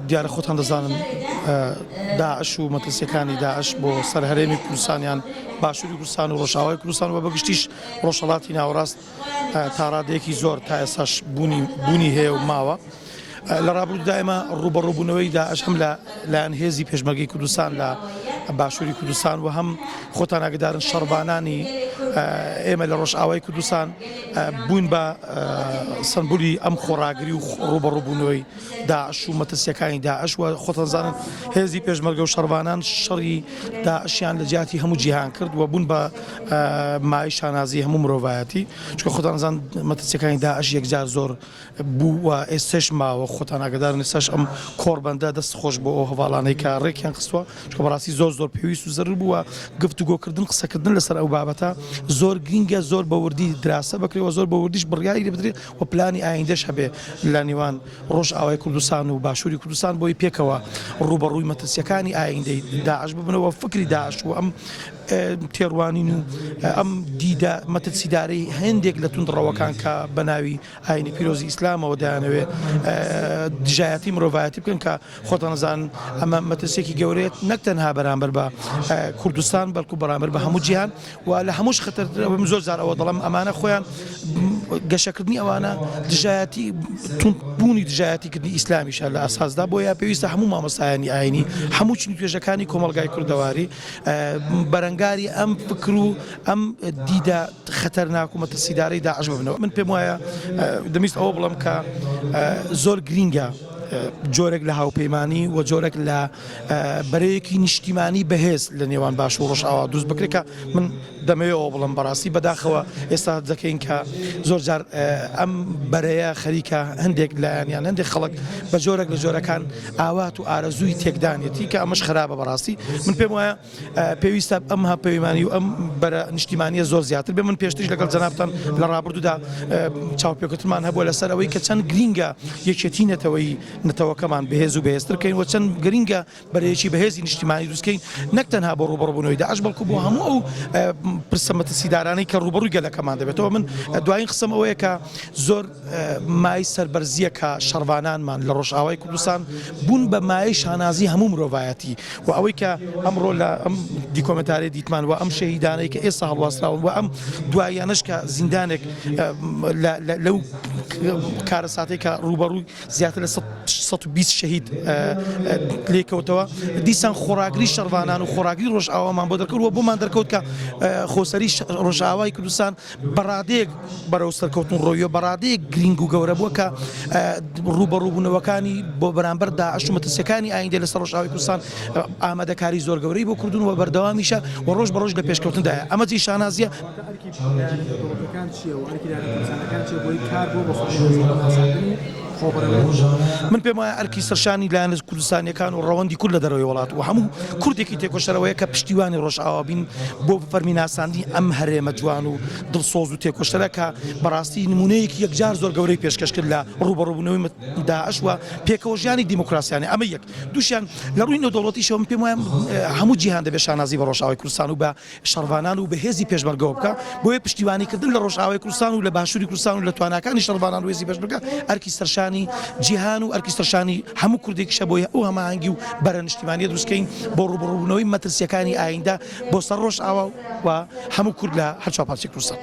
دیارە خۆتان دەزانن داعش و مەترسیەکانی داعش بۆ سەرهەرێمی کوردستانیان باشووری کوردستان و ڕۆژئاوای کوردستان و بەگشتیش ڕۆژهەڵاتی ناوەڕاست تا ڕادەیەکی زۆر تا ئێستاش بوونی هەیە و ماوە. لە ڕابردوودا ئێمە ڕوبەڕووبوونەوەی داعش هەم لایەن هێزی پێشمەرگەی کوردستان لە باشووری کوردستان و هەم خۆتان ئاگدارن شەڕبانانی ئێمە لە ڕۆژئاوای کوردستان بوون بە سمبولی ئەم خۆراگری و ڕوبەڕووبوونەوەی داعش و مەترسیەکانی داعش و خۆتان زانن هێزی پێشمەرگە و شەڕبانان شەڕی داعشیان لە جیاتی هەموو جیهان کرد و بوون بە مای شانازی هەموو مرۆڤایەتی چونکە خۆتان زان مەترسیەکانی داعش یەکجار زۆر بوو و ئێستش ماوە خۆتان ئاگدارن ئێستاش ئەم کۆڕبەندە دەست خۆش بۆ ئەو هەواڵانەی کە ڕێکیان خستووە چونکە بەڕاستی زۆر پێویست و زەرور بووە گفتوگۆکردن قسەکردن لەسەر ئەو بابەتە زۆر گرنگە زۆر بەوردی دراسە بکرێەوە زۆر بەوردیش بڕیاری لێ بدرێت و پلانی ئایندەش هەبێ لە نێوان ڕۆژئاوای کوردستان و باشووری کوردستان بۆی پێکەوە ڕوبەڕووی مەترسیەکانی ئایندەی داعش ببنەوە فکری داعش و ئەم تێڕوانین و ئەم دیدە مەترسیدارەی هەندێک لە توندڕەوەکان کە بە ناوی ئاینی پیرۆزی ئیسلامەوە دایانەوێت دژایەتی مرۆڤایەتی بکەن کە خۆتان نەزانن ئەمە مەترسێکی گەورەیەت نەک تەنها بەرامبەر بە کوردستان بەڵکو بەرامبەر بە هەموو جیهان و لە هەمووش خەتەر زۆر جار ئەوە دەڵم ئەمانە خۆیان گەشەکردنی ئەوانە دژایەتی توندبوونی دژایەتیکردنی ئیسلامیشە لە ئاساسدا بۆیە پێویستە هەموو مامۆستایانی ئاینی هەموو چنی توێژەکانی کۆمەلگای کوردەواری بەرەنگاری ئەم فکر و ئەم دیدە خەتەرناک و مەترسیدارەی داعش ببنەوە. من پێم وایە دەمویست ئەوە بڵم کە زۆر گرینگە جۆرێک لە هاوپەیمانی و جۆرێک لە بەرەیەکی نیشتیمانی بەهێز لە نێوان باش و ڕۆژئاوا دروست بکرێت کە من دەمەوێتەوە بڵم بەڕاستی بەداخەوە ئێستا دەکەین کە زۆر جار ئەم بەرەیە خەریکە هەندێک لایەنیان هەندێک خەڵک بە جۆرێک لە جۆرەکان ئاوات و ئارەزووی تێکدانێتی کە ئەمەش خراپە بەڕاستی. من پێم وایە پێویستە ئەم هاوپەیمانی و ئەم بەرە نیشتیمانیە زۆر زیاتر بێ. من پێشترش لەگەڵ جەنابتان لە ڕابردوودا چاوپێکوتمان هەبووە لەسەر ئەوەی کە چەند گرینگە یەکێتی نەتەوەکەمان بەهێز و بەهێزترکەین و چەند گرینگە بەرەیەکی بەهێزی نیشتیمانی دروستکەین نەک تەنها بۆ ڕوبەڕووبوونەوەی داعش بەڵکو بۆ هەموو ئەو پرسە مەترسیدارانەی کە ڕوبەڕووی گەلەکەمان دەبێتەوە. من دوایین قسەم ئەوەیە کە زۆر مای سەربەرزیە کە شەڕبانانمان لە ڕۆژئاوای کوردستان بوون بە مایەی شانازی هەموو مرۆڤایەتی و ئەوەی کە ئەمڕۆ لە ئەم دیکۆمنتارێ دیتمان و ئەم شەهیدانەی کە ئێستا هەڵواستراون و ئەم دواییانەش کە زیندانێک لەو کارە ساتێک کە ڕوبەڕووی زیاتر لە 120 شەهید لێکەوتەوە دیسان خۆراگری شەڕبانان و خۆراگری ڕۆژئاوامان بۆ دەرکەوتوە بۆمان دەرکەوت کە خۆسەری ڕۆژئاوای کوردستان بەڕادەیەک بەرەو سەرکەوتن ڕۆیوە بەڕادەیەک گرنگ و گەورە بووە کە ڕوبەڕووبوونەوەکانی بۆ بەرامبەر داعش و مەترسیەکانی ئایندە لەسەر ڕۆژئاوای کوردستان ئامادەکاری زۆر گەورەی بۆ کردوون و بەردەوامیشە و ڕۆژ بە ڕۆژ لە پێشکەوتندایە. ئەمە جی شانازیە من پێم وایە ئەرکی سەرشانی لایەنە کوردستانیەکان و ڕەوەندی کورد لە دەرەوەی وڵات و هەموو کوردێکی تێکۆشەرەوەیە کە پشتیوانی ڕۆژئاوا بین بۆ فەرمیناساندنی ئەم هەرێمە جوان و دڵسۆز و تێکۆشەرە کە بەڕاستی نمونەیەکی یەکجار زۆر گەورەی پێشکەش کرد لە ڕوبەڕووبوونەوەی داعش و پێکەوە ژیانی دیموکراسیانە. ئەمە یەک دووشیان لە ڕووی نێودەوڵەتیشەوە من پێم وایە هەموو جیهان دەبێت شانازی بە ڕۆژئاوای کوردستان و بە شەڕبانان و بە هێزی پێشمەرگەوە بکە بۆیە پشتیوانیکردن لە ڕۆژئاوای کوردستان و لە باشووری کوردستان و لە تواناکانی شەڕبانان و هێزی پێشمەرگە ئەرکی سەرشانی جیهان و ئەرکی سەرشانی هەموو کوردێکیشە بۆ ئەو هەماهەنگی و بەرە نیشتیمانیە دروستکەین بۆ ڕوبەڕووبوونەوەی مەترسیەکانی ئایندە بۆ سەر ڕۆژئاوا و هەموو کورد لە هەر چوار پارچەی کوردستان.